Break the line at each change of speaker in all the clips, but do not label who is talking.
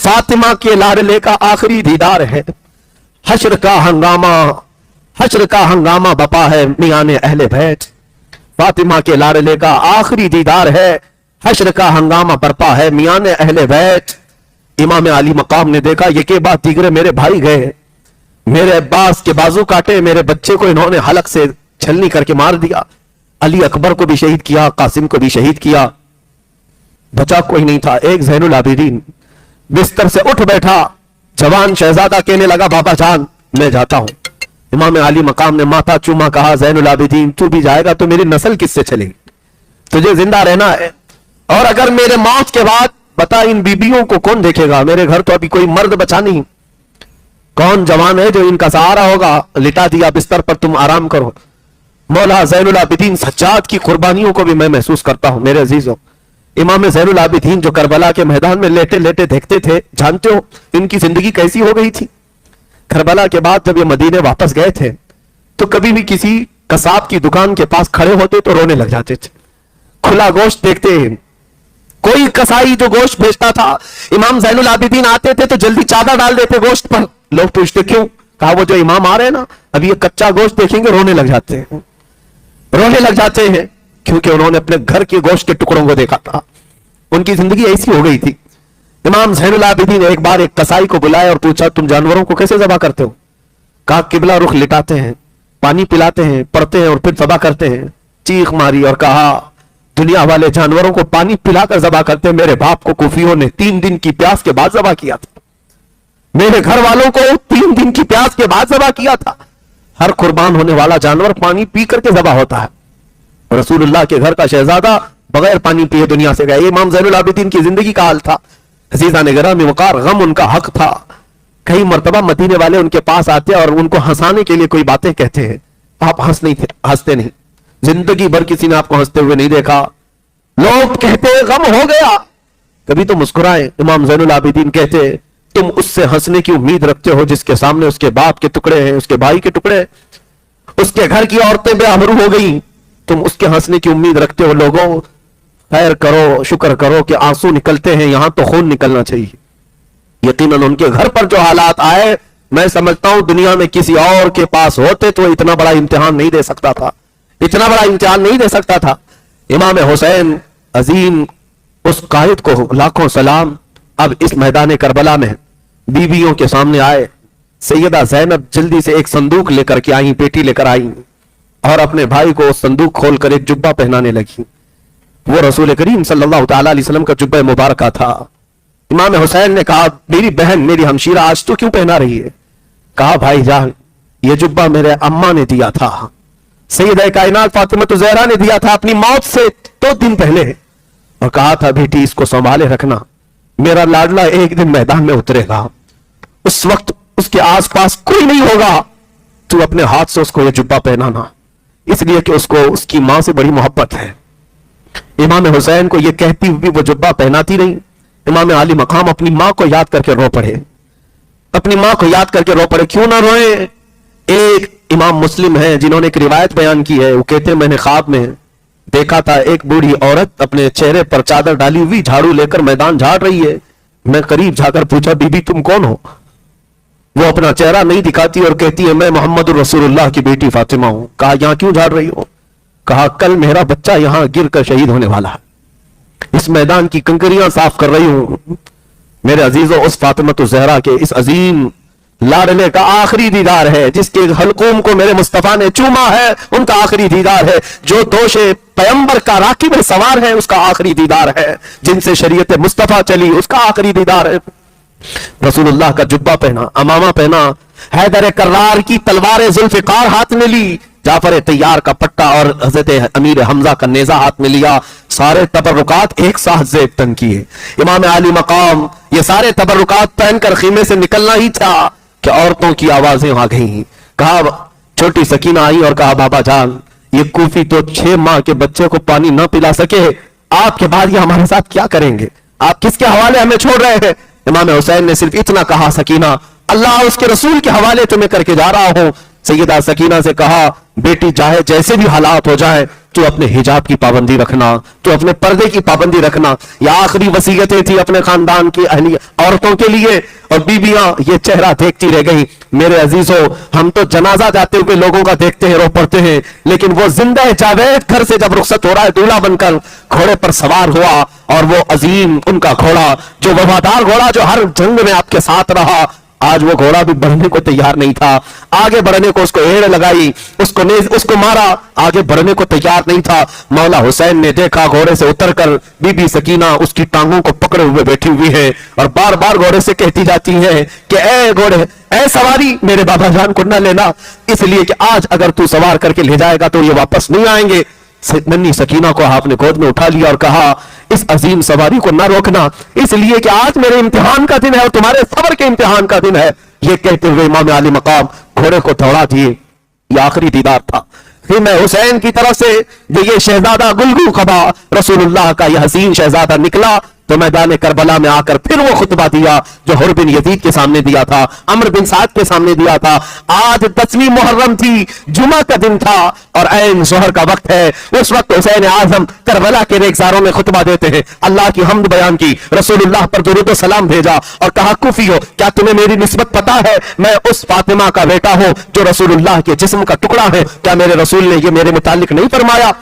फातिमा के लाडले का आखिरी दीदार है, हश्र का हंगामा बपा है मियां ने अहले बैत। फातिमा के लाडले का आखिरी दीदार है, हश्र का हंगामा बरपा है मियां ने अहले बैत। इमाम अली मकाम ने देखा ये के बाद दीगरे मेरे भाई गए, मेरे अब्बास के बाजू काटे, मेरे बच्चे को इन्होंने हलक से छलनी करके मार दिया, अली अकबर को भी शहीद किया, कासिम को भी शहीद किया, बचा कोई नहीं था। एक ज़ैनुल आबिदीन बिस्तर से उठ बैठा, जवान शहजादा कहने लगा बाबा जान मैं जाता हूं। इमाम अली मकाम ने माथा चूमा, कहा ज़ैनुल आबिदीन तू भी जाएगा तो मेरी नस्ल किससे चलेगी, तुझे जिंदा रहना है, और अगर मेरे मौत के बाद बता इन बीबियों को कौन देखेगा, मेरे घर तो अभी कोई मर्द बचा नहीं, कौन जवान है जो इनका सहारा होगा। लिटा दिया बिस्तर पर, तुम आराम करो। मौला ज़ैनुल आबिदीन सज्जाद की कुर्बानियों को भी मैं महसूस करता हूं मेरे अजीजों। इमाम ज़ैनुल आबिदीन जो करबला के मैदान में लेटे लेटे देखते थे, जानते हो इनकी जिंदगी कैसी हो गई थी। करबला के बाद जब ये मदीने वापस गए थे तो कभी भी किसी कसाब की दुकान के पास खड़े होते तो रोने लग जाते थे। खुला गोश्त देखते, कोई कसाई जो गोश्त बेचता था, इमाम ज़ैनुल आबिदीन आते थे तो जल्दी चादर डाल देते गोश्त पर। लोग पूछते क्यों, कहा वो जो इमाम आ रहे हैं ना, अभी ये कच्चा गोश्त देखेंगे रोने लग जाते हैं, रोने लग जाते हैं, क्योंकि उन्होंने अपने घर के गोश्त के टुकड़ों को देखा था। उनकी जिंदगी ऐसी हो गई थी। इमाम ज़ैनुल आबिदीन ने एक बार एक कसाई को बुलाया और पूछा तुम जानवरों को कैसे ज़बह करते हो। कहा किबला रुख लिटाते हैं, पानी पिलाते हैं, पढ़ते हैं और फिर ज़बह करते हैं। चीख मारी और कहा दुनिया वाले जानवरों को पानी पिलाकर ज़बह करते हैं, मेरे बाप को कुफियों ने 3 दिन की प्यास के बाद ज़बह किया था, मेरे घर वालों को 3 दिन की प्यास के बाद ज़बह किया था। हर कुर्बान होने वाला जानवर पानी पी करके ज़बह होता है। रसूलुल्लाह के घर का शहजादा बगैर पानी पिए दुनिया से गया। ये इमाम ज़ैनुल आबिदीन की जिंदगी का हाल था। अज़ीज़ान गिरामी वक़ार, गम उनका हक था। कई मर्तबा मदीने वाले उनके पास आते और उनको हंसाने के लिए कोई बातें कहते हैं, आप हंसते नहीं, जिंदगी भर किसी ने आपको हंसते हुए नहीं देखा। लोग कहते गम हो गया, कभी तो मुस्कुराए। इमाम ज़ैनुल आबिदीन कहते तुम उससे हंसने की उम्मीद रखते हो जिसके सामने उसके बाप के टुकड़े हैं, उसके भाई के टुकड़े, उसके घर की औरतें बेआबरू हो गई, तुम उसके हंसने की उम्मीद रखते हो। लोगों खैर करो, शुक्र करो कि आंसू निकलते हैं, यहां तो खून निकलना चाहिए। यकीनन उनके घर पर जो हालात आए, मैं समझता हूं दुनिया में किसी और के पास होते तो इतना बड़ा इम्तिहान नहीं दे सकता था, इतना बड़ा इम्तिहान नहीं दे सकता था। इमाम हुसैन अजीम, उस कायद को लाखों सलाम। अब इस मैदान करबला में बीवियों के सामने आए। सैयदा ज़ैनब जल्दी से एक संदूक लेकर के आई, पेटी लेकर आई और अपने भाई को संदूक खोलकर एक जुब्बा पहनाने लगी। वो रसूल करीम सल्लल्लाहु तआला अलैहि वसल्लम का जुब्बा मुबारक था। इमाम हुसैन ने कहा मेरी बहन, मेरी हमशीरा, आज तो क्यों पहना रही है। कहा भाई जान, ये जुब्बा मेरे अम्मा ने दिया था, सैयदा कायनात फातिमा ज़हरा ने दिया था अपनी मौत से 2 दिन पहले, और कहा था बेटी इसको संभाले रखना, मेरा लाडला एक दिन मैदान में उतरेगा, उस वक्त उसके आसपास कोई नहीं होगा, तू अपने हाथ से उसको ये जुब्बा पहनाना, इसलिए कि उसको उसकी मां से बड़ी मोहब्बत है। इमाम हुसैन को ये कहती हुई वो जुब्बा पहनाती रही। इमाम अली मकाम अपनी मां को याद करके रो पड़े, अपनी मां को याद करके रो पड़े। क्यों ना रोए। एक इमाम मुस्लिम है जिन्होंने एक रिवायत बयान की है, वो कहते हैं मैंने ख्वाब में देखा था एक बूढ़ी औरत अपने चेहरे पर चादर डाली हुई झाड़ू लेकर मैदान झाड़ रही है। मैं करीब जाकर पूछा बीबी तुम कौन हो। वो अपना चेहरा नहीं दिखाती और कहती है मैं मोहम्मद रसूलुल्लाह की बेटी फातिमा हूं। कहा यहां क्यों झाड़ रही हो। कहा कल मेरा बच्चा यहां गिर कर शहीद होने वाला है, इस मैदान की कंकरियां साफ कर रही हूं। मेरे अजीजों, उस फातिमा ज़हरा के इस अजीम लाडले का आखिरी दीदार है, जिसके हलकूम को मेरे मुस्तफा ने चूमा है, उनका आखिरी दीदार है। जो दोषे पैगंबर का राकिब सवार है, उसका आखिरी दीदार है। जिनसे शरीयत मुस्तफा चली, उसका आखिरी दीदार है। रसूलुल्लाह का जुब्बा पहना, अमामा पहना, हैदर कर्रार की तलवार जुल्फिकार हाथ में ली, जाफर तैयार का पट्टा और हजरत अमीर हमजा का नेजा हाथ में लिया। सारे तबर्रुकात एक साथ जेब तन किए। इमाम अली मकाम ये सारे तबर्रुकात पहनकर खीमे से निकलना ही था कि औरतों की आवाजें आ गई। कहा छोटी सकीना आई और कहा बाबा जान, ये कूफी तो 6 माह के बच्चे को पानी न पिला सके, आपके बाद ये हमारे साथ क्या करेंगे, आप किसके हवाले हमें छोड़ रहे हैं। इमाम हुसैन ने सिर्फ इतना कहा सकीना अल्लाह उसके रसूल के हवाले तुम्हें करके जा रहा हूं। सैयदा सकीना से कहा बेटी चाहे जैसे भी हालात हो जाए, تو अपने हिजाब की पाबंदी रखना, तो अपने पर्दे की पाबंदी रखना। ये आखिरी वसीयतें थी अपने खानदान की अहली औरतों के लिए। और बीबियां ये चेहरा देखती रह गई। मेरे अजीजों, हम तो जनाजा जाते हुए लोगों का देखते हैं, रो पड़ते हैं, लेकिन वो जिंदा जावेद घर से जब रुखसत हो रहा है दूल्हा बनकर, घोड़े पर सवार हुआ, और वो अजीम उनका घोड़ा, जो वफादार घोड़ा, जो हर जंग में आपके साथ रहा, आज वो घोड़ा भी बढ़ने को तैयार नहीं था। आगे बढ़ने को उसको एड़ लगाई, उसको मारा, आगे बढ़ने को तैयार नहीं था। मौला हुसैन ने देखा घोड़े से उतरकर बीबी सकीना उसकी टांगों को पकड़े हुए बैठी हुई है, और बार बार घोड़े से कहती जाती है कि ए घोड़े, ए सवारी, मेरे बाबा जान को न लेना, इसलिए कि आज अगर तू सवार करके ले जाएगा तो ये वापस नहीं आएंगे। नन्ही सकीना को आपने गोद में उठा लिया और कहा, इस अजीम सवारी को ना रोकना, इसलिए कि आज मेरे इम्तिहान का दिन है और तुम्हारे सबर के इम्तिहान का दिन है। ये कहते हुए इमाम आली मकाम घोड़े को दौड़ा दिए। ये आखिरी दीदार था। फिर मैं हुसैन की तरफ से जो ये शहजादा गुलगू खबा रसूलुल्लाह का यह हसीन शहजादा निकला, तो मैदान करबला में आकर फिर वो खुतबा दिया जो हुर बिन यजीद के सामने दिया था, अम्र बिन साद के सामने दिया था। आज 10वीं मुहर्रम थी, जुमा का दिन था, और ऐन जोहर का वक्त है। उस वक्त हुसैन आजम करबला के रेगजारों में खुतबा देते हैं। अल्लाह की हम्द बयान की, रसूलुल्लाह पर दुरूद व सलाम भेजा, और कहा, कुफियो, क्या तुम्हें मेरी निस्बत पता है? मैं उस फातिमा का बेटा हूं जो रसूलुल्लाह के जिस्म का टुकड़ा है। क्या मेरे रसूल ने ये मेरे मुतालिक नहीं फरमाया?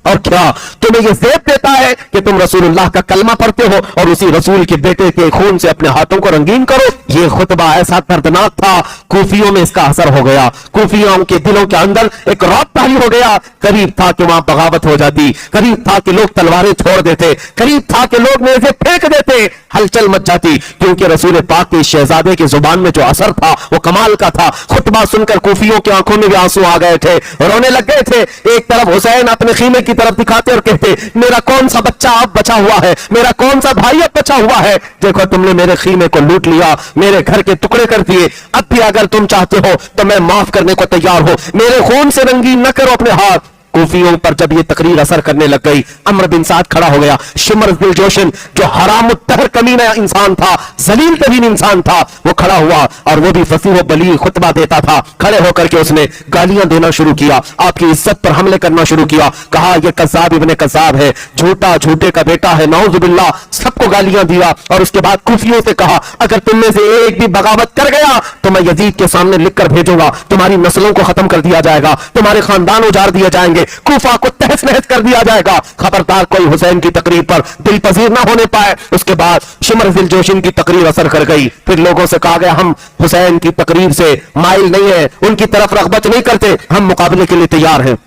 और क्या तुम्हें यह ज़ेब देता है कि तुम रसूलुल्लाह का कलमा पढ़ते हो और उसी रसूल के बेटे के खून से अपने हाथों को रंगीन करो? यह खुतबा ऐसा दर्दनाक था, कूफियों में इसका असर हो गया। कूफियों के दिलों के अंदर एक रौब तारी हो गया। करीब था कि वहां बगावत हो जाती, करीब था कि लोग तलवारें छोड़ देते, करीब था कि लोग नेज़े फेंक देते, हलचल मच जाती, क्योंकि रसूल पाक के शहजादे की जुबान में जो असर था वो कमाल का था। खुतबा सुनकर कूफियों की आंखों में भी आंसू आ गए थे, रोने लग गए थे। एक तरफ हुसैन अपने खीमे की तरफ दिखाते और कहते, मेरा कौन सा बच्चा अब बचा हुआ है, मेरा कौन सा भाई अब बचा हुआ है? देखो, तुमने मेरे खीमे को लूट लिया, मेरे घर के टुकड़े कर दिए। अब भी अगर तुम चाहते हो तो मैं माफ करने को तैयार हूं, मेरे खून से रंगीन न करो अपने हाथ। कूफियों पर जब ये तकरीर असर करने लग गई, अम्र बिन साद खड़ा हो गया। शिमर दिल जोशन, जो हराम तहर कमीना इंसान था, जलील तरीन इंसान था, वो खड़ा हुआ, और वो भी फसीह बली खुतबा देता था। खड़े होकर के उसने गालियां देना शुरू किया, आपकी इज्जत पर हमले करना शुरू किया। कहा, ये कज़्ज़ाब इब्ने कज़्ज़ाब है, झूठा झूठे का बेटा है, नऊज़ुबिल्लाह। सबको गालियां दिया, और उसके बाद कूफियों से कहा, अगर तुम में से एक भी बगावत कर गया तो मैं यजीद के सामने लिख कर भेजूंगा, तुम्हारी नस्लों को खत्म कर दिया जाएगा, तुम्हारे खानदान उजाड़ दिए जाएंगे, कूफा को तहस नहस कर दिया जाएगा। खबरदार कोई हुसैन की तकरीर पर दिल पजीर ना होने पाए। उसके बाद शिमर दिल जोशिन की तकरीर असर कर गई। फिर लोगों से कहा गया, हम हुसैन की तकरीर से माइल नहीं है, उनकी तरफ रग़बत नहीं करते, हम मुकाबले के लिए तैयार हैं।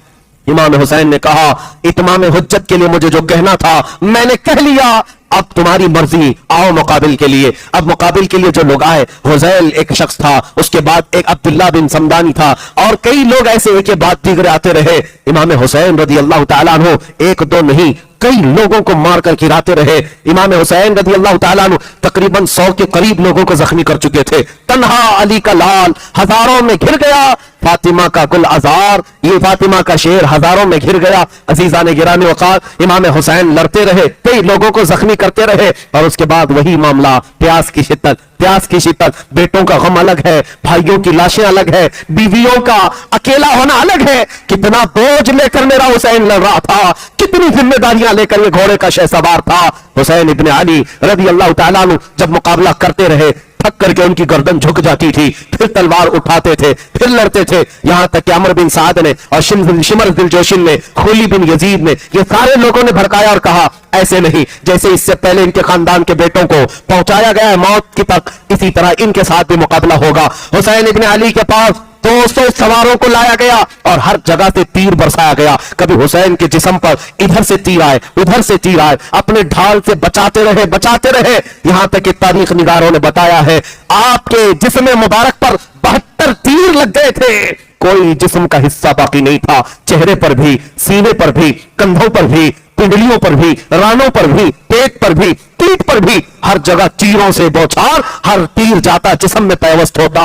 इमाम हुसैन ने कहा, इत्माम हुज्जत के लिए मुझे जो कहना था मैंने कह लिया, अब तुम्हारी मर्जी, आओ मुकाबिल के लिए। अब मुकाबिल के लिए जो लोग आए, हुज़ैल एक शख्स था, उसके बाद एक अब्दुल्ला बिन समदानी था, और कई लोग ऐसे एक के बाद दीगरे आते रहे। इमाम हुसैन रज़ी अल्लाह तआला अन्हु एक दो नहीं, कई लोगों को मारकर गिराते रहे। इमाम हुसैन रज़ी अल्लाह तआला अन्हु तकरीबन 100 के करीब लोगों को जख्मी कर चुके थे। तन्हा अली का लाल हजारों में घिर गया, फातिमा का गुल अज़ार, ये फातिमा का शेर हजारों में घिर गया। अजीजा ने गिराने वक़ात इमाम हुसैन लड़ते रहे, कई लोगों को जख्मी करते रहे, और उसके बाद वही मामला, प्यास की शिद्दत, प्यास की शिद्दत। बेटों का गम अलग है, भाइयों की लाशें अलग है, बीवियों का अकेला होना अलग है। कितना बोझ लेकर मेरा हुसैन लड़ रहा था, कितनी जिम्मेदारियां लेकर ये घोड़े का शहसवार था। हुसैन इब्ने अली रज़ी अल्लाह तआला अन्हु जब मुकाबला करते रहे, थक करके उनकी गर्दन झुक जाती थी, फिर तलवार उठाते थे, फिर लड़ते थे, यहां तक कि अमर बिन साद ने और शिमर दिल जोशिन ने, खुली बिन यजीद ने, ये सारे लोगों ने भड़काया और कहा, ऐसे नहीं, जैसे इससे पहले इनके खानदान के बेटों को पहुंचाया गया है मौत की तक, इसी तरह इनके साथ भी मुकाबला होगा। हुसैन इब्ने अली के पास 200 सवारों को लाया गया और हर जगह से तीर बरसाया गया। कभी हुसैन के जिस्म पर इधर से तीर आए, उधर से तीर आए, अपने ढाल से बचाते रहे, यहां तक कि तारीख निगारों ने बताया है आपके जिस्म मुबारक पर 72 तीर लग गए थे। कोई जिस्म का हिस्सा बाकी नहीं था, चेहरे पर भी, सीने पर भी, कंधों पर भी, पिंडलियों पर भी, रानों पर भी, पेट पर भी, पीठ पर भी, हर जगह तीरों से बौछार। हर तीर जाता जिस्म में पैवस्त होता,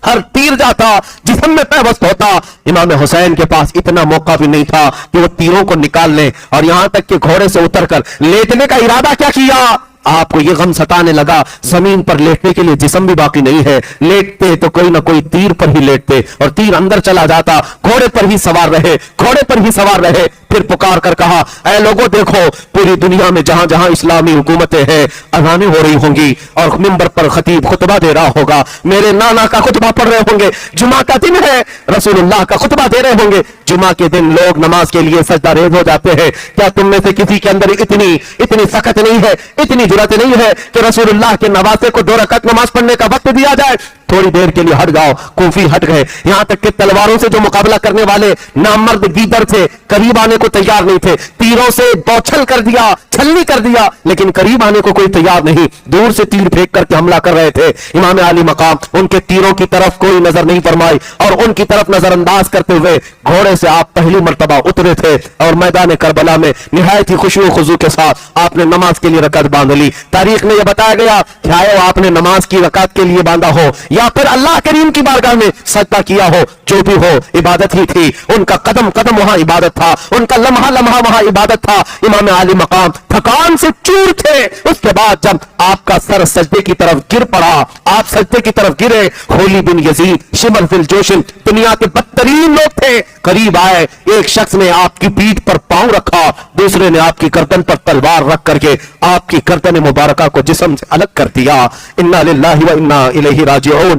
हर तीर जाता जिस्म में पैवस्त होता। इमाम हुसैन के पास इतना मौका भी नहीं था कि वो तीरों को निकाल ले, और यहां तक कि घोड़े से उतरकर लेटने का इरादा क्या किया, آپ کو یہ غم ستانے لگا زمین پر لیٹنے کے لیے جسم بھی باقی نہیں ہے, لیٹتے تو کوئی نہ کوئی تیر پر ہی لیٹتے اور تیر اندر چلا جاتا, گھوڑے پر ہی سوار رہے, گھوڑے پر ہی سوار رہے. پھر پکار کر کہا اے لوگوں دیکھو پوری دنیا میں جہاں جہاں اسلامی حکومتیں ہیں اذانیں ہو رہی ہوں گی اور منبر پر خطیب خطبہ دے رہا ہوگا, میرے نانا کا خطبہ پڑھ رہے ہوں گے, جمعہ کا دن ہے رسول اللہ کا خطبہ دے رہے ہوں گے. جمعہ کے دن لوگ نماز کے لیے سجدہ ریز ہو جاتے ہیں. کیا تم میں سے کسی کے اندر اتنی سخت نہیں ہے, اتنی جرأت نہیں ہے کہ رسول اللہ کے نواسے کو 2 رکعت نماز پڑھنے کا وقت دیا جائے؟ تھوڑی دیر کے لیے ہٹ جاؤ. کوفی ہٹ گئے, یہاں تک کہ تلواروں سے جو مقابلہ کرنے والے نامرد گیدڑ تھے قریب آنے کو تیار نہیں تھے, تیروں سے بوچھل کر دیا, چھلنی کر دیا, لیکن قریب آنے کو کوئی تیار نہیں, دور سے تیر پھینک کر کے حملہ کر رہے تھے. امام علی مقام ان کے تیروں کی طرف کوئی نظر نہیں فرمائی اور ان کی طرف نظر انداز کرتے ہوئے گھوڑے سے آپ پہلی مرتبہ اترے تھے اور میدان کربلا میں نہایت ہی خشوع و خضوع کے ساتھ آپ نے نماز کے لیے رکعت باندھ لی. تاریخ میں یہ بتایا گیا چاہے آپ نے نماز کی رکعت کے لیے باندھا ہو یا پھر اللہ کریم کی بارگاہ میں سجدہ کیا ہو, جو بھی ہو عبادت ہی تھی. ان کا قدم قدم وہاں عبادت تھا, ان کا لمحہ لمحہ وہاں عبادت تھا. امام علی مقام تھکان سے چور تھے. اس کے بعد جب آپ کا سر سجدے کی طرف گر پڑا, آپ سجدے کی طرف گرے, خولی بن یزید شمر فی الجوشن دنیا کے بدترین لوگ تھے, قریب آئے. ایک شخص نے آپ کی پیٹھ پر پاؤں رکھا, دوسرے نے آپ کی گردن پر تلوار رکھ کر کے آپ کی گردن مبارکہ کو جسم سے الگ کر دیا. انا للہ و انا الیہ راجعون.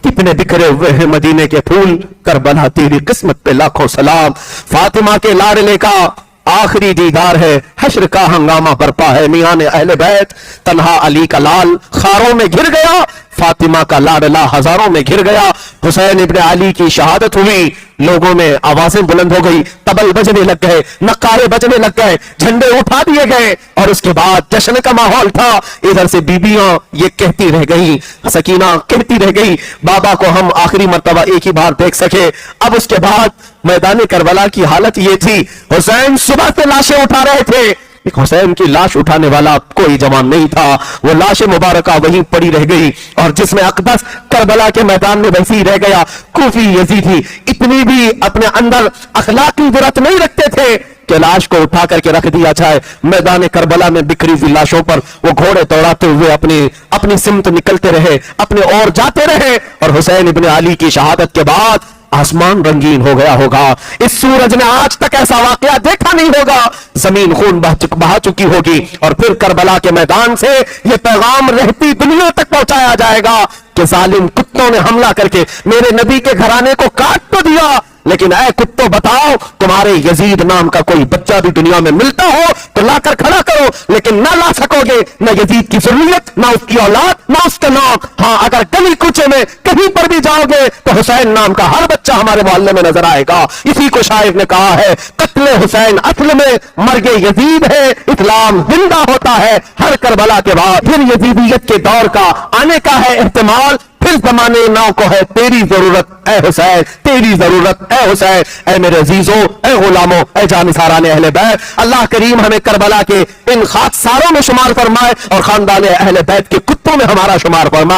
کتنے بکھرے ہوئے ہیں مدینے کے پھول, کربلا تیری قسمت پہ لاکھوں سلام. فاطمہ کے لاڈلے کا آخری دیدار ہے, حشر کا ہنگامہ برپا ہے, میاں نے اہل بیت تنہا علی کا لال خاروں میں گر گیا, فاطمہ کا لاڈلا ہزاروں میں گر گیا. حسین ابن علی کی شہادت ہوئی, لوگوں میں آوازیں بلند ہو گئی, طبل بجنے لگ گئے, نقارے بجنے لگ گئے, جھنڈے اٹھا دیے گئے اور اس کے بعد جشن کا ماحول تھا. ادھر سے بیبیاں یہ کہتی رہ گئی, سکینہ کہتی رہ گئی بابا کو ہم آخری مرتبہ ایک ہی بار دیکھ سکے. اب اس کے بعد میدان کربلا کی حالت یہ تھی, حسین صبح سے لاشیں اٹھا رہے تھے. حسین کی لاش اٹھانے والا کوئی جوان نہیں تھا, وہ لاش مبارکہ وہیں پڑی رہ گئی اور جس میں اقدس کربلا کے میدان میں ویسی رہ گیا. کوفی یزیدی اتنی بھی اپنے اندر اخلاقی جرأت نہیں رکھتے تھے کہ لاش کو اٹھا کر کے رکھ دیا جائے. میدان کربلا میں بکھری ہوئی لاشوں پر وہ گھوڑے دوڑاتے ہوئے اپنی سمت نکلتے رہے, اپنے اور جاتے رہے. اور حسین ابن علی کی شہادت کے بعد آسمان رنگین ہو گیا ہوگا. اس سورج نے آج تک ایسا واقعہ دیکھا نہیں ہوگا. زمین خون بہا چکی ہوگی اور پھر کربلا کے میدان سے یہ پیغام رہتی دنیا تک پہنچایا جائے گا کہ ظالم کتوں نے حملہ کر کے میرے نبی کے گھرانے کو کاٹ تو دیا, لیکن اے کتوں بتاؤ تمہارے یزید نام کا کوئی بچہ بھی دنیا میں ملتا ہو تو لا کر کھڑا کرو, لیکن نہ لا سکو گے نہ یزید کی ذریت, نہ اس کی اولاد, نہ اس کا نام. ہاں اگر گلی کوچے میں کہیں پر بھی جاؤ گے تو حسین نام کا ہر بچہ ہمارے محلے میں نظر آئے گا. اسی کو شاعر نے کہا ہے قتل حسین اصل میں مرگ یزید ہے, اسلام زندہ ہوتا ہے ہر کربلا کے بعد. پھر یزیدیت کے دور کا آنے کا ہے احتمال, پھر زمانے نو کو ہے تیری ضرورت اے حسین, تیری ضرورت اے حسین. اے میرے عزیزوں, اے غلاموں, اے جانثاران اہل بیت, اللہ کریم ہمیں کربلا کے ان خاکساروں میں شمار فرمائے اور خاندان اہل بیت کے کتوں میں ہمارا شمار فرمائے.